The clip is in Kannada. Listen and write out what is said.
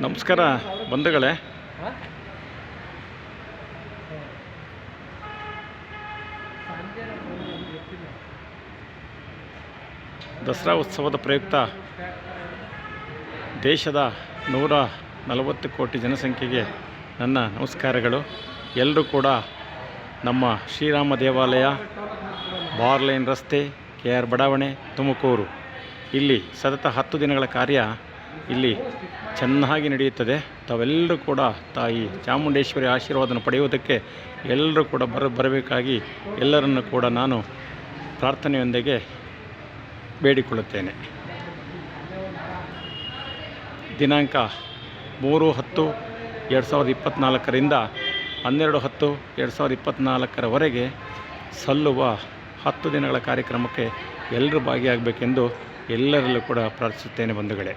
ನಮಸ್ಕಾರ ಬಂಧುಗಳೇ. ದಸರಾ ಉತ್ಸವದ ಪ್ರಯುಕ್ತ ದೇಶದ 140 ಕೋಟಿ ಜನಸಂಖ್ಯೆಗೆ ನನ್ನ ನಮಸ್ಕಾರಗಳು. ಎಲ್ಲರೂ ಕೂಡ ನಮ್ಮ ಶ್ರೀರಾಮ ದೇವಾಲಯ, ಬಾರ್ಲೈನ್ ರಸ್ತೆ, KR ಬಡಾವಣೆ, ತುಮಕೂರು ಇಲ್ಲಿ ಸತತ 10 ದಿನಗಳ ಕಾರ್ಯ ಇಲ್ಲಿ ಚೆನ್ನಾಗಿ ನಡೆಯುತ್ತದೆ. ತಾವೆಲ್ಲರೂ ಕೂಡ ತಾಯಿ ಚಾಮುಂಡೇಶ್ವರಿ ಆಶೀರ್ವಾದನ ಪಡೆಯುವುದಕ್ಕೆ ಎಲ್ಲರೂ ಕೂಡ ಬರಬೇಕಾಗಿ ಎಲ್ಲರನ್ನು ಕೂಡ ನಾನು ಪ್ರಾರ್ಥನೆಯೊಂದಿಗೆ ಬೇಡಿಕೊಳ್ಳುತ್ತೇನೆ. ದಿನಾಂಕ 3/10/2024ರಿಂದ 12/10/2024ರವರೆಗೆ ಸಲ್ಲುವ 10 ದಿನಗಳ ಕಾರ್ಯಕ್ರಮಕ್ಕೆ ಎಲ್ಲರೂ ಭಾಗಿಯಾಗಬೇಕೆಂದು ಎಲ್ಲರಲ್ಲೂ ಕೂಡ ಪ್ರಾರ್ಥಿಸುತ್ತೇನೆ ಬಂಧುಗಳೇ.